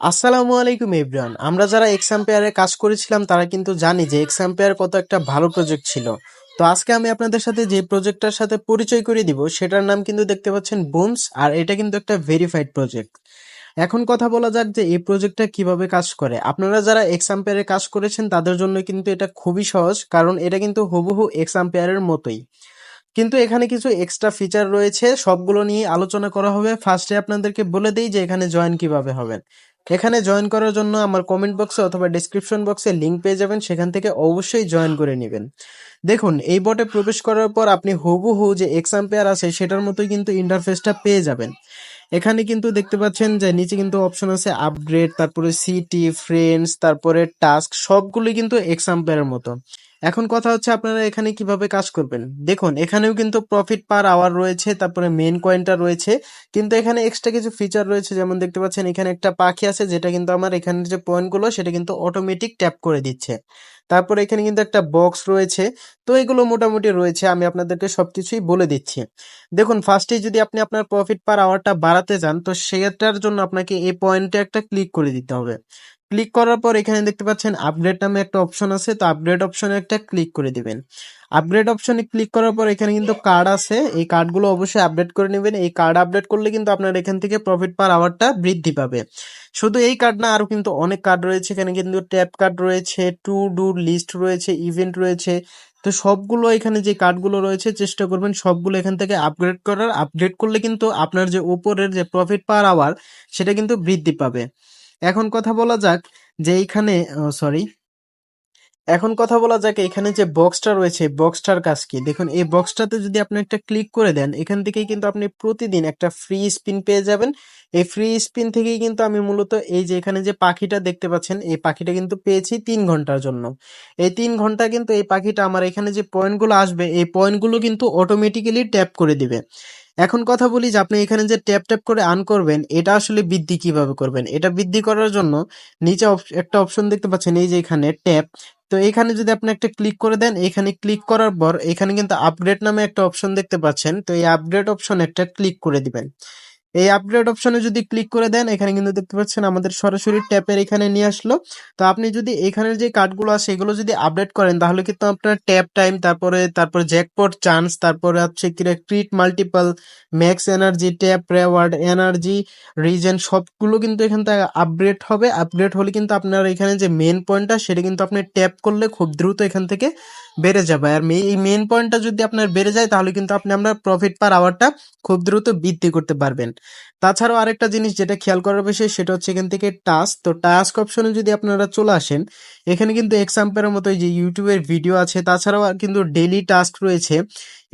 আসসালামু আলাইকুম এভরিওয়ান। আমরা যারা এক্সাম্পেয়ারে কাজ করেছিলাম তারা কিন্তু জানি যে এক্সাম্পেয়ার কত একটা ভালো প্রজেক্ট ছিল। তো আজকে আমি আপনাদের সাথে যে প্রজেক্টটার সাথে পরিচয় করিয়ে দিব সেটার নাম কিন্তু দেখতে পাচ্ছেন বুমস, আর এটা কিন্তু একটা ভেরিফাইড প্রজেক্ট। এখন কথা বলা যাক যে এই প্রজেক্টটা কিভাবে কাজ করে। আপনারা যারা এক্সাম্পেয়ারে কাজ করেছেন তাদের জন্য কিন্তু এটা খুবই সহজ, কারণ এটা কিন্তু হুবহু এক্সাম্পেয়ারের মতোই। কিন্তু এখানে কিছু এক্সট্রা ফিচার রয়েছে, সবগুলো নিয়ে আলোচনা করা হবে। ফার্স্টে আপনাদেরকে বলে দেই যে এখানে জয়েন কিভাবে হবেন। এখানে জয়েন করার জন্য আমার কমেন্ট বক্সে অথবা ডেসক্রিপশন বক্সে লিংক পেয়ে যাবেন, সেখান থেকে অবশ্যই জয়েন করে নেবেন। দেখুন, এই বটে প্রবেশ করার পর আপনি হুবহু যে এক্সাম্পেয়ার আছে সেটার মতোই কিন্তু ইন্টারফেসটা পেয়ে যাবেন। এখানে কিন্তু দেখতে পাচ্ছেন যে নিচে কিন্তু অপশন আছে আপগ্রেড, তারপরে সিটি, ফ্রেন্ডস, তারপরে টাস্ক, সবগুলোই কিন্তু এক্সাম্পেয়ারের মতো। এখন কথা হচ্ছে আপনারা এখানে কিভাবে কাজ করবেন। দেখুন, এখানেও কিন্তু প্রফিট পার আওয়ার রয়েছে, তারপরে মেন কয়েনটা রয়েছে, কিন্তু এখানে এক্সট্রা কিছু ফিচার রয়েছে। যেমন দেখতে পাচ্ছেন এখানে একটা পাখি আছে, যেটা কিন্তু আমার এখানের যে পয়েন্টগুলো সেটা কিন্তু অটোমেটিক ট্যাপ করে দিচ্ছে। তারপরে এখানে কিন্তু একটা বক্স রয়েছে। তো এগুলো মোটামুটি রয়েছে, আমি আপনাদেরকে সবকিছুই বলে দিচ্ছি। দেখুন, ফার্স্টেই যদি আপনি আপনার প্রফিট পার আওয়ারটা বাড়াতে চান, তো সেটার জন্য আপনাকে এই পয়েন্টে একটা ক্লিক করে দিতে হবে। ক্লিক করার পর এখানে দেখতে পাচ্ছেন আপগ্রেড নামে একটা অপশন আছে, তো আপগ্রেড অপশনে একটা ক্লিক করে দিবেন। আপগ্রেড অপশনে ক্লিক করার পর এখানে কিন্তু কার্ড আছে, এই কার্ডগুলো অবশ্যই আপডেট করে নেবেন। এই কার্ড আপডেট করলে কিন্তু আপনার এখান থেকে প্রফিট পার আওয়ারটা বৃদ্ধি পাবে। শুধু এই কার্ড না, আরো কিন্তু অনেক কার্ড রয়েছে। এখানে কিন্তু ট্যাপ কার্ড রয়েছে, টু ডু লিস্ট রয়েছে, ইভেন্ট রয়েছে। তো সবগুলো এখানে যে কার্ডগুলো রয়েছে চেষ্টা করবেন সবগুলো এখান থেকে আপগ্রেড করার। আপগ্রেড করলে কিন্তু আপনার যে উপরের যে প্রফিট পার আওয়ার সেটা কিন্তু বৃদ্ধি পাবে। এখন কথা বলা যাক যে এইখানে সরি এখন কথা বলা যাক এখানে যে বক্সটা রয়েছে, বক্সটার কাজ কি। দেখুন, এই বক্সটাতে যদি আপনি একটা ক্লিক করে দেন, এখান থেকেই কিন্তু আপনি প্রতিদিন একটা ফ্রি স্পিন পেয়ে যাবেন। এই ফ্রি স্পিন থেকেই কিন্তু আমি মূলত এই যে এখানে যে পাখিটা দেখতে পাচ্ছেন, এই পাখিটা কিন্তু পেয়েছি 3 ঘন্টার জন্য। এই 3 ঘন্টা কিন্তু এই পাখিটা আমার এখানে যে পয়েন্টগুলো আসবে, এই পয়েন্টগুলো কিন্তু অটোমেটিক্যালি ট্যাপ করে দিবে। এখন কথা বলি যে আপনি এখানে যে ট্যাপ ট্যাপ করে আর্ন করবেন, এটা আসলে বৃদ্ধি কিভাবে করবেন। এটা বৃদ্ধি করার জন্য নিচে একটা অপশন দেখতে পাচ্ছেন, এই যে এখানে ট্যাপ। তো এখানে যদি আপনি একটা ক্লিক করে দেন, এখানে ক্লিক করার পর এখানে কিন্তু আপগ্রেড নামে একটা অপশন দেখতে পাচ্ছেন, তো এই আপগ্রেড অপশন একটা ক্লিক করে দিবেন। এই আপগ্রেড অপশনে যদি ক্লিক করে দেন, এখানে কিন্তু দেখতে পাচ্ছেন আমাদের সরাসরি ট্যাপের এখানে নিয়ে আসলো। তো আপনি যদি এখানের যে কার্ডগুলো আছে এগুলো যদি আপডেট করেন, তাহলে কিন্তু আপনার ট্যাপ টাইম, তারপরে জ্যাকপট চান্স, তারপরে হচ্ছে crit multiple, max energy, tap reward, energy regen, সবগুলো কিন্তু এখান থেকে আপগ্রেড হবে। আপগ্রেড হলে কিন্তু আপনার এখানে যে মেন পয়েন্টটা সেটা কিন্তু আপনি ট্যাপ করলে খুব দ্রুত এখান থেকে বেড়ে যাবে। আর এই মেন পয়েন্টটা যদি আপনার বেড়ে যায়, তাহলে কিন্তু আপনার প্রফিট পার আওয়ারটা খুব দ্রুত বৃদ্ধি করতে পারবেন। তাছাড়াও আরেকটা জিনিস যেটা খেয়াল করার বিষয়, সেটা হচ্ছে এখান থেকে টাস্ক। তো টাস্ক অপশনে যদি আপনারা চলে আসেন, এখানে কিন্তু এক্সাম্পলের মতো এই যে ইউটিউবের ভিডিও আছে, তাছাড়াও আর কিন্তু ডেইলি টাস্ক রয়েছে।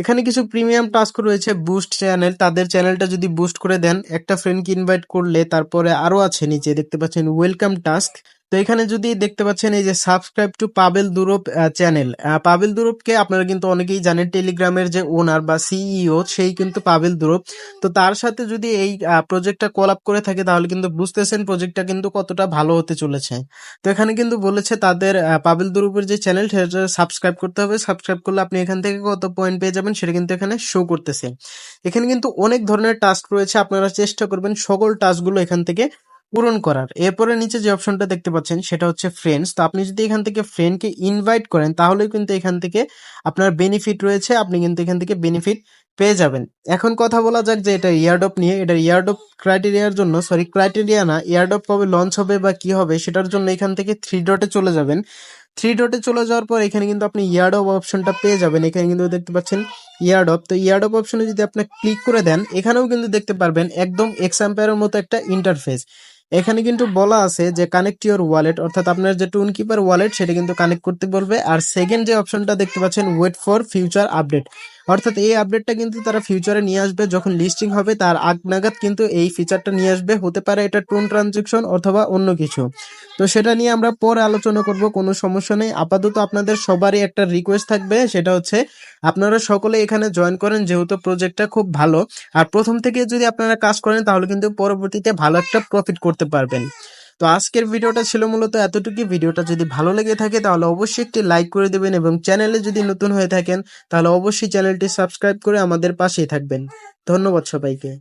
এখানে কিছু প্রিমিয়াম টাস্ক রয়েছে। বুস্ট চ্যানেল, তাদের চ্যানেলটা যদি বুস্ট করে দেন, একটা ফ্রেন্ডকে ইনভাইট করলে, তারপরে আরো আছে নিচে দেখতে পাচ্ছেন ওয়েলকাম টাস্ক। তো এখানে যদি দেখতে পাচ্ছেন এই যে subscribe to Pabel Durop channel. Pabel দুরপকে আপনারা কিন্তু অনেকেই জানেন, টেলিগ্রামের যে ওনার বা সিইও, সেই কিন্তু পাবেল দুরপ। তো তার সাথে যদি এই প্রজেক্টটা কোলাপ করে থাকে, তাহলে কিন্তু বুঝতেছেন প্রজেক্টটা কিন্তু কতটা ভালো হতে চলেছে। তো এখানে কিন্তু বলেছে তাদের পাবেল দুরুপের যে চ্যানেল সেটা সাবস্ক্রাইব করতে হবে। সাবস্ক্রাইব করলে আপনি এখান থেকে কত পয়েন্ট পেয়ে যাবেন সেটা কিন্তু এখানে শো করতেছে। এখানে কিন্তু অনেক ধরনের টাস্ক রয়েছে, আপনারা চেষ্টা করবেন সকল টাস্কগুলো এখান থেকে পূরণ করার। এরপরে নিচে যে অপশনটা দেখতে পাচ্ছেন সেটা হচ্ছে ফ্রেন্ডস। তো আপনি যদি এখান থেকে ফ্রেন্ডকে ইনভাইট করেন, তাহলেও কিন্তু এখান থেকে আপনার বেনিফিট রয়েছে, আপনি কিন্তু এখান থেকে বেনিফিট পেয়ে যাবেন। এখন কথা বলা যাক যে এটা ইয়ারড্রপ নিয়ে। এটা ইয়ারড্রপ ক্রাইটেরিয়ার জন্য, সরি ক্রাইটেরিয়া না, ইয়ারড্রপ কবে লঞ্চ হবে বা কি হবে সেটার জন্য এখান থেকে থ্রি ডটে চলে যাবেন। থ্রি ডটে চলে যাওয়ার পর এখানে কিন্তু আপনি ইয়ারড্রপ অপশনটা পেয়ে যাবেন। এখানে কিন্তু দেখতে পাচ্ছেন ইয়ারড্রপ। তো ইয়ারড্রপ অপশনে যদি আপনি ক্লিক করে দেন, এখানেও কিন্তু দেখতে পারবেন একদম এক্সাম্পায়ারের মতো একটা ইন্টারফেস। এখানে কিন্তু বলা আছে যে কানেক্ট ইউর ওয়ালেট, অর্থাৎ আপনার যে টুন কিপার ওয়ালেট সেটা কিন্তু কানেক্ট করতে বলবে। আর সেকেন্ড যে অপশনটা দেখতে পাচ্ছেন ওয়েট ফর ফিউচার আপডেট, অর্থাৎ এই আপডেটটা কিন্তু তারা ফিউচারে নিয়ে আসবে, যখন লিস্টিং হবে তার আগ নাগাদ কিন্তু এই ফিচারটা নিয়ে আসবে। হতে পারে এটা টোন ট্রানজেকশন অথবা অন্য কিছু। তো সেটা নিয়ে আমরা পরে আলোচনা করব, কোনো সমস্যা নেই। আপাতত আপনাদের সবারই একটা রিকোয়েস্ট থাকবে, সেটা হচ্ছে আপনারা সকলে এখানে জয়েন করেন, যেহেতু প্রজেক্টটা খুব ভালো। আর প্রথম থেকে যদি আপনারা কাজ করেন, তাহলে কিন্তু পরবর্তীতে ভালো একটা প্রফিট করতে পারবেন। তো আজকের ভিডিওটা ছিল মূলত এতটুকু। ভিডিওটা যদি ভালো লেগে থাকে তাহলে অবশ্যই একটি লাইক করে দেবেন, এবং চ্যানেলে যদি নতুন হয়ে থাকেন তাহলে অবশ্যই চ্যানেলটি সাবস্ক্রাইব করে আমাদের পাশেই থাকবেন। ধন্যবাদ সবাইকে।